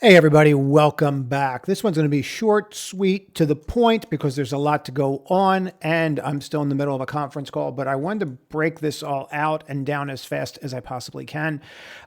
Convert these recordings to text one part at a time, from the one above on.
Hey everybody, welcome back. This one's going to be short, sweet, to the point because there's a lot to go on and I'm still in the middle of a conference call, but I wanted to break this all out and down as fast as I possibly can.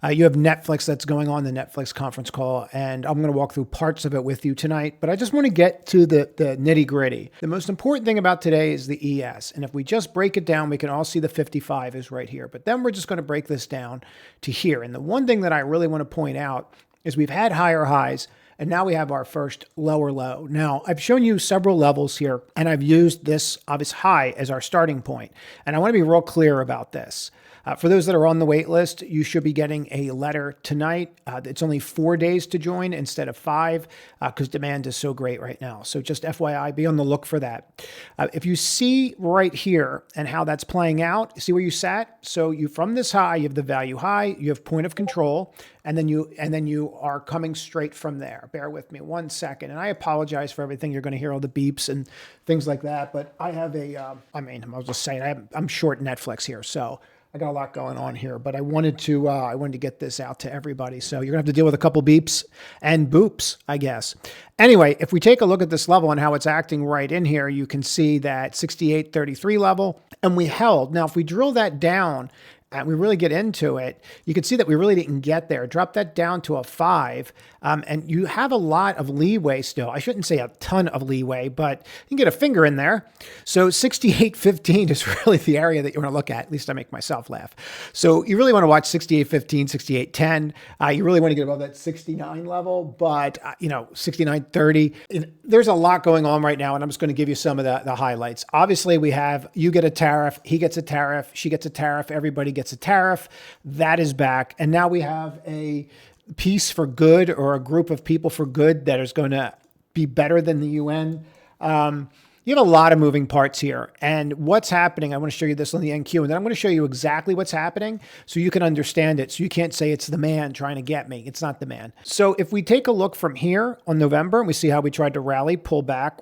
You have Netflix that's going on, the Netflix conference call, and I'm going to walk through parts of it with you tonight, but I just want to get to the nitty gritty. The most important thing about today is the ES, and if we just break it down, we can all see the 55 is right here, but then we're just going to break this down to here. And the one thing that I really want to point out is we've had higher highs and now we have our first lower low. Now, I've shown you several levels here and I've used this obvious high as our starting point. And I want to be real clear about this. For those that are on the wait list, you should be getting a letter tonight. It's only 4 days to join instead of 5 because demand is so great right now. So just FYI, be on the look for that. If you see right here and how that's playing out, see where you sat? So you from this high, you have the value high, you have point of control, and then you are coming straight from there. Bear with me 1 second. And I apologize for everything. You're going to hear all the beeps and things like that. But I have I'll just say it. I'm short Netflix here. So I got a lot going on here, but I wanted to get this out to everybody. So you're gonna have to deal with a couple beeps and boops, I guess. Anyway, if we take a look at this level and how it's acting right in here, you can see that 68.33 level, and we held. Now, if we drill that down and we really get into it, you can see that we really didn't get there. Drop that down to a 5, and you have a lot of leeway still. I shouldn't say a ton of leeway, but you can get a finger in there. So 68.15 is really the area that you want to look at. At least I make myself laugh. So you really want to watch 68.15, 68.10. You really want to get above that 69 level, but 69.30. There's a lot going on right now, and I'm just going to give you some of the highlights. Obviously, we have you get a tariff, he gets a tariff, she gets a tariff, everybody gets a tariff. That is back. And now we have a peace for good, or a group of people for good that is going to be better than the UN. You have a lot of moving parts here. And what's happening, I want to show you this on the NQ, and then I'm going to show you exactly what's happening so you can understand it. So you can't say it's the man trying to get me. It's not the man. So if we take a look from here on November and we see how we tried to rally, pull back,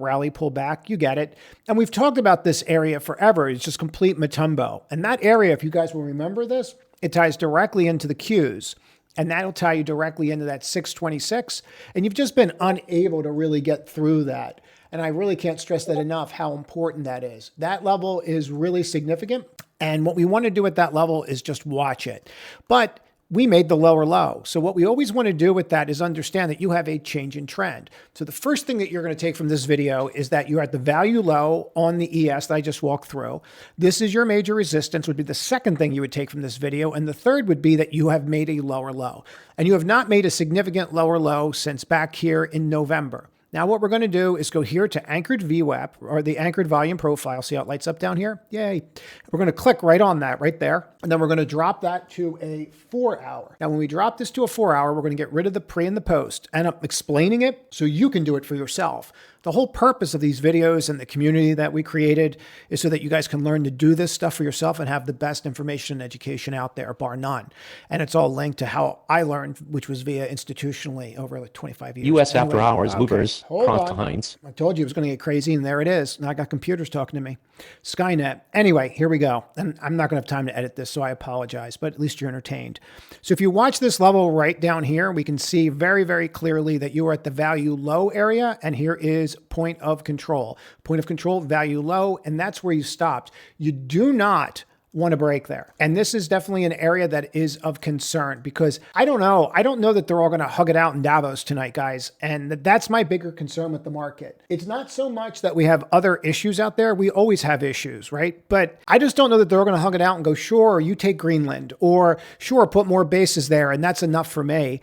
you get it. And we've talked about this area forever. It's just complete Matumbo. And that area, if you guys will remember this, it ties directly into the Qs. And that'll tie you directly into that 626. And you've just been unable to really get through that. And I really can't stress that enough, how important that is. That level is really significant. And what we want to do at that level is just watch it. But we made the lower low. So what we always want to do with that is understand that you have a change in trend. So the first thing that you're going to take from this video is that you're at the value low on the ES that I just walked through. This is your major resistance, would be the second thing you would take from this video. And the third would be that you have made a lower low. And you have not made a significant lower low since back here in November. Now what we're going to do is go here to anchored VWAP, or the anchored volume profile. See how it lights up down here? Yay. We're going to click right on that right there. And then we're going to drop that to a 4-hour. Now, when we drop this to a 4-hour, we're going to get rid of the pre and the post. And I'm explaining it so you can do it for yourself. The whole purpose of these videos and the community that we created is so that you guys can learn to do this stuff for yourself and have the best information and education out there, bar none. And it's all linked to how I learned, which was via institutionally over like 25 years. U.S. after hours movers, Cross Hines. I told you it was going to get crazy, and there it is. Now I got computers talking to me. Skynet. Anyway, here we go. And I'm not going to have time to edit this, so I apologize, but at least you're entertained. So if you watch this level right down here, we can see very, very clearly that you are at the value low area, and here is point of control. Point of control, value low, and that's where you stopped. You do not want to break there. And this is definitely an area that is of concern because I don't know that they're all going to hug it out in Davos tonight, guys. And that's my bigger concern with the market. It's not so much that we have other issues out there. We always have issues, right? But I just don't know that they're going to hug it out and go, sure, you take Greenland, or sure, put more bases there, and that's enough for me.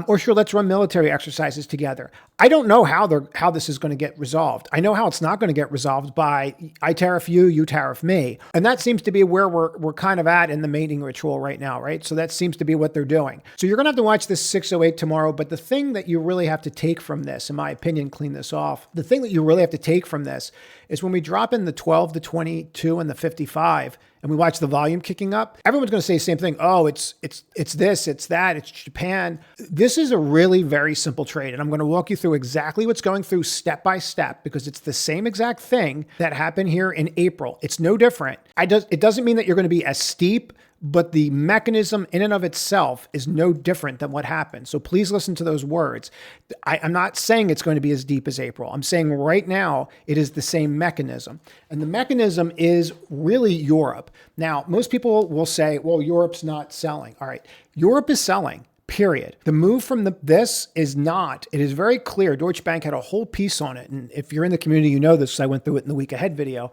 Or sure, let's run military exercises together. I don't know how this is going to get resolved. I know how it's not going to get resolved by I tariff you, you tariff me. And that seems to be where we're kind of at in the mating ritual right now, right? So that seems to be what they're doing. So you're going to have to watch this 608 tomorrow. But the thing that you really have to take from this, in my opinion, clean this off. The thing that you really have to take from this is when we drop in the 12, the 22, and the 55, and we watch the volume kicking up, everyone's going to say the same thing. Oh, it's this, it's that, it's Japan. This is a really very simple trade. And I'm going to walk you through exactly what's going through step by step because it's the same exact thing that happened here in April. It's no different. It doesn't mean that you're going to be as steep but the mechanism in and of itself is no different than what happened. So please listen to those words. I'm not saying it's going to be as deep as April. I'm saying right now it is the same mechanism. And the mechanism is really Europe. Now, most people will say, well, Europe's not selling. All right, Europe is selling. Period. The move from this is not. It is very clear. Deutsche Bank had a whole piece on it. And if you're in the community, you know this because I went through it in the week ahead video.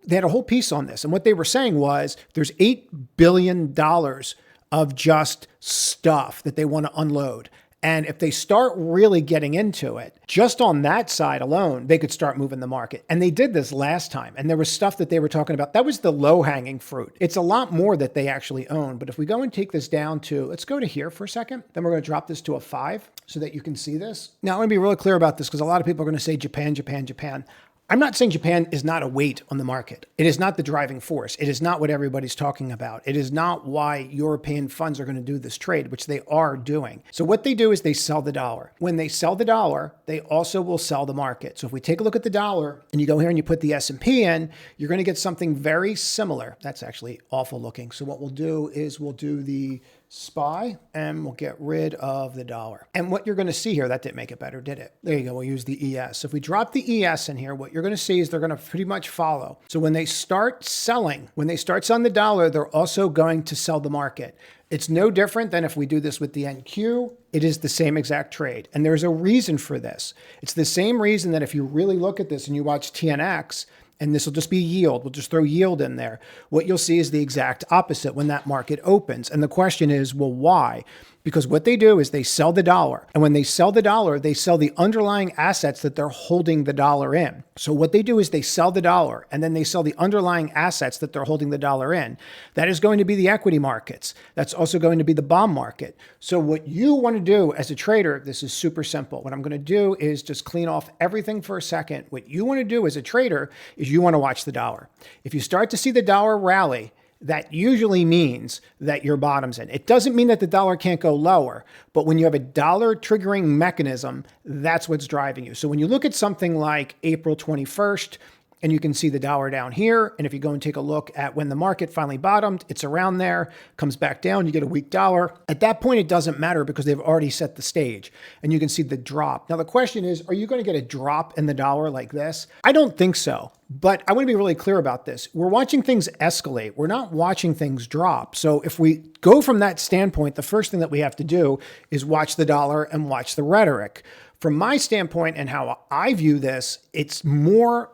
They had a whole piece on this. And what they were saying was there's $8 billion of just stuff that they want to unload. And if they start really getting into it, just on that side alone, they could start moving the market. And they did this last time. And there was stuff that they were talking about. That was the low-hanging fruit. It's a lot more that they actually own. But if we go and take this down to, let's go to here for a second. Then we're going to drop this to a 5 so that you can see this. Now, I'm going to be really clear about this because a lot of people are going to say Japan, Japan, Japan. I'm not saying Japan is not a weight on the market. It is not the driving force. It is not what everybody's talking about. It is not why European funds are going to do this trade, which they are doing. So what they do is they sell the dollar. When they sell the dollar, they also will sell the market. So if we take a look at the dollar and you go here and you put the S&P in, you're going to get something very similar. That's actually awful looking. So what we'll do is we'll do the SPY and we'll get rid of the dollar. And what you're going to see here, that didn't make it better, did it? There you go. We'll use the ES. So if we drop the ES in here, what you're going to see is they're going to pretty much follow. So when they start selling the dollar, they're also going to sell the market. It's no different than if we do this with the NQ. It is the same exact trade. And there's a reason for this. It's the same reason that if you really look at this and you watch TNX, and this will just be yield. We'll just throw yield in there. What you'll see is the exact opposite when that market opens. And the question is, well, why? Because what they do is they sell the dollar. And when they sell the dollar, they sell the underlying assets that they're holding the dollar in. So what they do is they sell the dollar and then they sell the underlying assets that they're holding the dollar in. That is going to be the equity markets. That's also going to be the bond market. So what you want to do as a trader, this is super simple. What I'm going to do is just clean off everything for a second. What you want to do as a trader is you want to watch the dollar. If you start to see the dollar rally, that usually means that your bottom's in. It doesn't mean that the dollar can't go lower, but when you have a dollar triggering mechanism, that's what's driving you. So when you look at something like April 21st, and you can see the dollar down here. And if you go and take a look at when the market finally bottomed, it's around there, comes back down, you get a weak dollar. At that point, it doesn't matter because they've already set the stage and you can see the drop. Now, the question is, are you going to get a drop in the dollar like this? I don't think so. But I want to be really clear about this. We're watching things escalate. We're not watching things drop. So if we go from that standpoint, the first thing that we have to do is watch the dollar and watch the rhetoric. From my standpoint and how I view this, it's more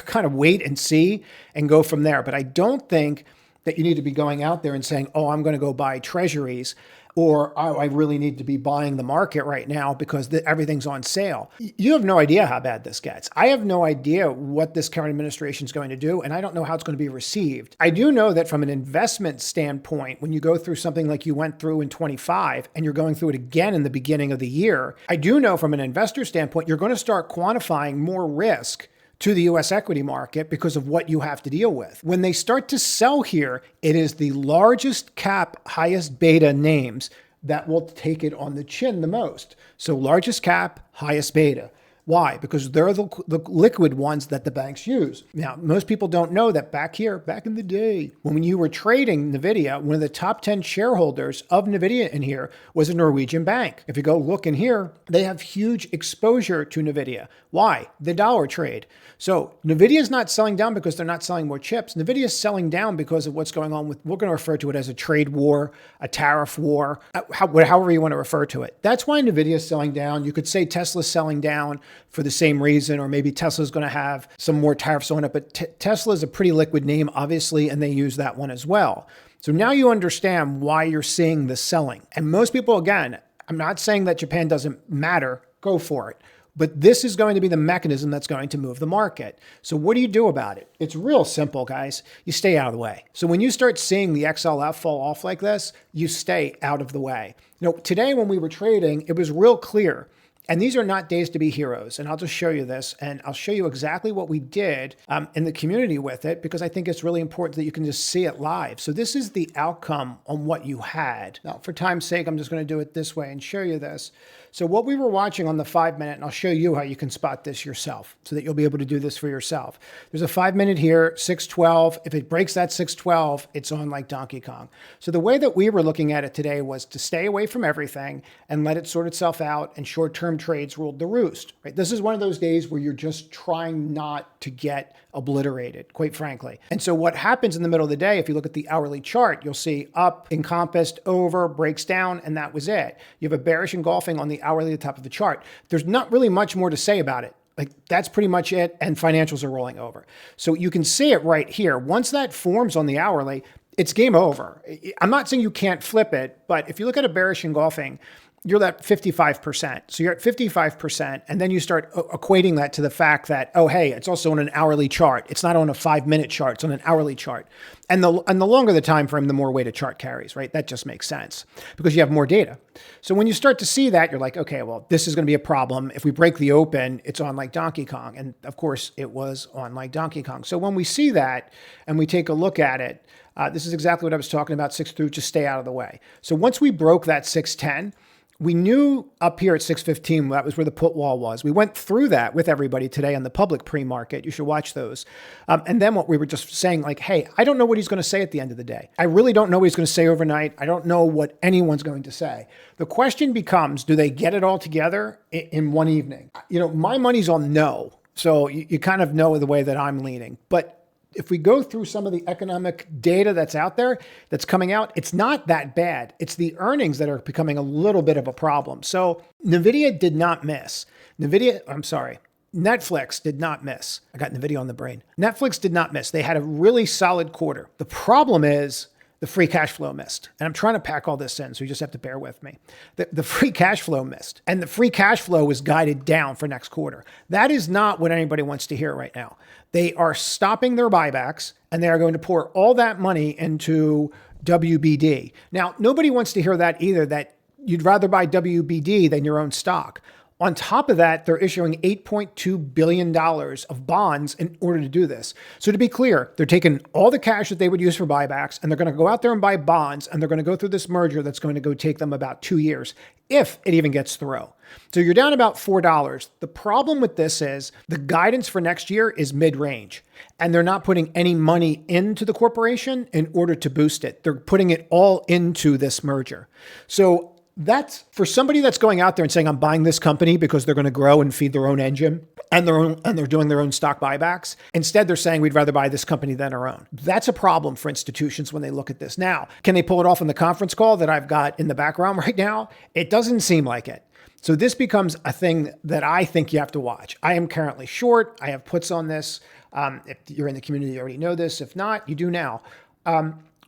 kind of wait and see and go from there. But I don't think that you need to be going out there and saying, oh, I'm going to go buy treasuries, or oh, I really need to be buying the market right now because everything's on sale. You have no idea how bad this gets. I have no idea what this current administration is going to do, and I don't know how it's going to be received. I do know that from an investment standpoint, when you go through something like you went through in 25 and you're going through it again in the beginning of the year, I do know from an investor standpoint, you're going to start quantifying more risk to the US equity market because of what you have to deal with. When they start to sell here, it is the largest cap, highest beta names that will take it on the chin the most. So largest cap, highest beta. Why? Because they're the liquid ones that the banks use. Now, most people don't know that back in the day, when you were trading NVIDIA, one of the top 10 shareholders of NVIDIA in here was a Norwegian bank. If you go look in here, they have huge exposure to NVIDIA. Why? The dollar trade. So NVIDIA is not selling down because they're not selling more chips. NVIDIA is selling down because of what's going on with, we're going to refer to it as a trade war, a tariff war, however you want to refer to it. That's why NVIDIA is selling down. You could say Tesla's selling down for the same reason, or maybe Tesla's going to have some more tariffs on it. But Tesla is a pretty liquid name, obviously, and they use that one as well. So now you understand why you're seeing the selling. And most people, again, I'm not saying that Japan doesn't matter. Go for it. But this is going to be the mechanism that's going to move the market. So what do you do about it? It's real simple, guys. You stay out of the way. So when you start seeing the XLF fall off like this, you stay out of the way. You know, today when we were trading, it was real clear. And these are not days to be heroes. And I'll just show you this, and I'll show you exactly what we did in the community with it, because I think it's really important that you can just see it live. So this is the outcome on what you had. Now, for time's sake, I'm just going to do it this way and show you this. So what we were watching on the 5-minute, and I'll show you how you can spot this yourself so that you'll be able to do this for yourself. There's a 5-minute here, 612. If it breaks that 612, it's on like Donkey Kong. So the way that we were looking at it today was to stay away from everything and let it sort itself out, and short-term trades ruled the roost. Right? This is one of those days where you're just trying not to get obliterated, quite frankly. And so what happens in the middle of the day, if you look at the hourly chart, you'll see up, encompassed, over, breaks down, and that was it. You have a bearish engulfing on the hourly at the top of the chart. There's not really much more to say about it. Like, that's pretty much it, and financials are rolling over. So you can see it right here. Once that forms on the hourly, it's game over. I'm not saying you can't flip it, but if you look at a bearish engulfing, you're at 55%. So you're at 55%, and then you start equating that to the fact that, oh, hey, it's also on an hourly chart. It's not on a 5-minute chart. It's on an hourly chart. And the longer the time frame, the more weight a chart carries, right? That just makes sense because you have more data. So when you start to see that, you're like, okay, well, this is going to be a problem. If we break the open, it's on like Donkey Kong. And of course, it was on like Donkey Kong. So when we see that and we take a look at it, this is exactly what I was talking about, 6 through, just stay out of the way. So once we broke that 610, we knew up here at 615, that was where the put wall was. We went through that with everybody today on the public pre-market. You should watch those. And then what we were just saying, like, hey, I don't know what he's going to say at the end of the day. I really don't know what he's going to say overnight. I don't know what anyone's going to say. The question becomes, do they get it all together in one evening? You know, my money's on no. So you kind of know the way that I'm leaning. But if we go through some of the economic data that's out there, that's coming out, it's not that bad. It's the earnings that are becoming a little bit of a problem. So NVIDIA did not miss. Netflix did not miss. I got NVIDIA on the brain. Netflix did not miss. They had a really solid quarter. The problem is the free cash flow missed. And I'm trying to pack all this in, so you just have to bear with me. The free cash flow missed. And the free cash flow was guided down for next quarter. That is not what anybody wants to hear right now. They are stopping their buybacks, and they are going to pour all that money into WBD. Now, nobody wants to hear that either, that you'd rather buy WBD than your own stock. On top of that, they're issuing $8.2 billion of bonds in order to do this. So to be clear, they're taking all the cash that they would use for buybacks, and they're going to go out there and buy bonds, and they're going to go through this merger that's going to go take them about 2 years, if it even gets through. So you're down about $4. The problem with this is the guidance for next year is mid-range, and they're not putting any money into the corporation in order to boost it. They're putting it all into this merger. So that's for somebody that's going out there and saying, I'm buying this company because they're going to grow and feed their own engine and they're doing their own stock buybacks. Instead, they're saying we'd rather buy this company than our own. That's a problem for institutions when they look at this. Now, can they pull it off on the conference call that I've got in the background right now? It doesn't seem like it. So this becomes a thing that I think you have to watch. I am currently short. I have puts on this. If you're in the community, you already know this. If not, you do now.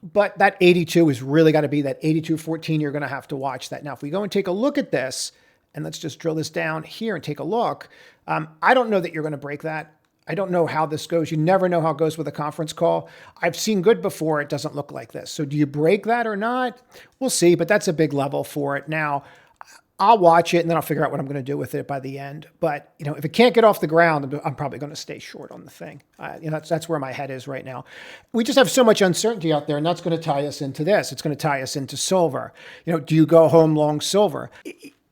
But that 82 is really got to be that 82.14. You're going to have to watch that. Now, if we go and take a look at this, and let's just drill this down here and take a look, I don't know that you're going to break that. I don't know how this goes. You never know how it goes with a conference call. I've seen good before. It doesn't look like this. So do you break that or not? We'll see, but that's a big level for it. Now, I'll watch it and then I'll figure out what I'm going to do with it by the end. But, you know, if it can't get off the ground, I'm probably going to stay short on the thing. You know, that's where my head is right now. We just have so much uncertainty out there, and that's going to tie us into this. It's going to tie us into silver. You know, do you go home long silver?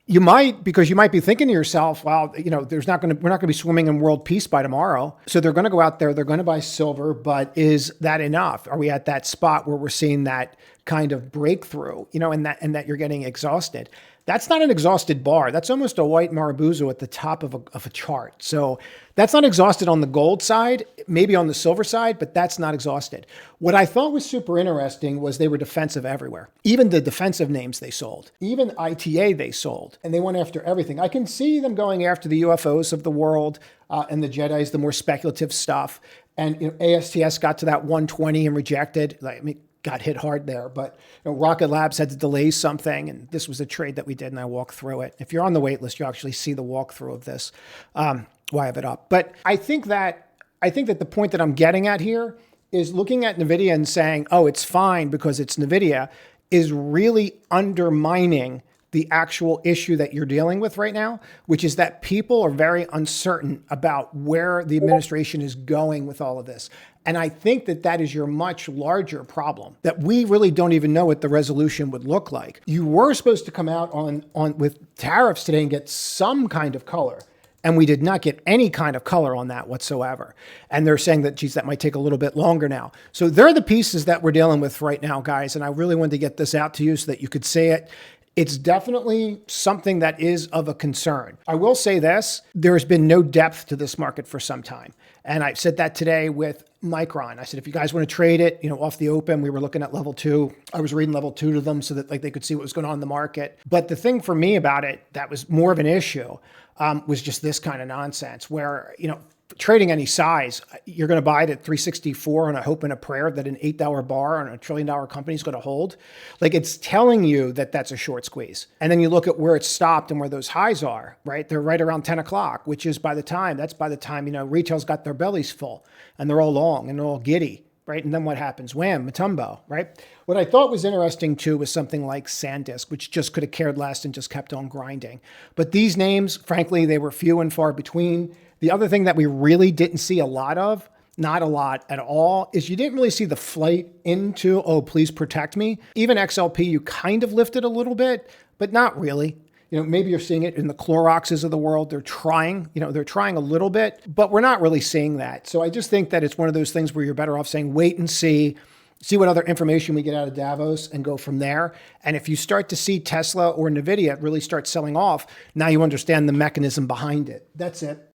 You might, because you might be thinking to yourself, well, you know, we're not going to be swimming in world peace by tomorrow. So they're going to go out there, they're going to buy silver, but is that enough? Are we at that spot where we're seeing that kind of breakthrough, you know, and that you're getting exhausted? That's not an exhausted bar. That's almost a white Marabuzo at the top of a chart. So that's not exhausted on the gold side, maybe on the silver side, but that's not exhausted. What I thought was super interesting was they were defensive everywhere. Even the defensive names they sold, even ITA they sold, and they went after everything. I can see them going after the UFOs of the world and the Jedis, the more speculative stuff. And you know, ASTS got to that 120 and rejected. Got hit hard there, but you know, Rocket Labs had to delay something, and this was a trade that we did, and I walked through it. If you're on the wait list, you actually see the walkthrough of this. Why I have it up? But I think that the point that I'm getting at here is looking at NVIDIA and saying, oh, it's fine because it's NVIDIA, is really undermining the actual issue that you're dealing with right now, which is that people are very uncertain about where the administration is going with all of this. And I think that that is your much larger problem, that we really don't even know what the resolution would look like. You were supposed to come out on with tariffs today and get some kind of color. And we did not get any kind of color on that whatsoever. And they're saying that, geez, that might take a little bit longer now. So they're the pieces that we're dealing with right now, guys. And I really wanted to get this out to you so that you could see it. It's definitely something that is of a concern. I will say this, there's been no depth to this market for some time. And I said that today with Micron. I said, if you guys want to trade it, off the open, we were looking at level 2. I was reading level 2 to them so that they could see what was going on in the market. But the thing for me about it that was more of an issue was just this kind of nonsense where, trading any size, you're going to buy it at 364 on a hope and a prayer that an $8 bar on a $1 trillion company is going to hold. It's telling you that that's a short squeeze. And then you look at where it stopped and where those highs are, right? They're right around 10 o'clock, which is by the time retail's got their bellies full and they're all long and they're all giddy, right? And then what happens? Wham, Matumbo, right? What I thought was interesting too was something like SanDisk, which just could have cared less and just kept on grinding. But these names, frankly, they were few and far between. The other thing that we really didn't see a lot of, not a lot at all, is you didn't really see the flight into, oh, please protect me. Even XLP, you kind of lifted a little bit, but not really. Maybe you're seeing it in the Cloroxes of the world. They're trying a little bit, but we're not really seeing that. So I just think that it's one of those things where you're better off saying, wait and see what other information we get out of Davos and go from there. And if you start to see Tesla or NVIDIA really start selling off, now you understand the mechanism behind it. That's it.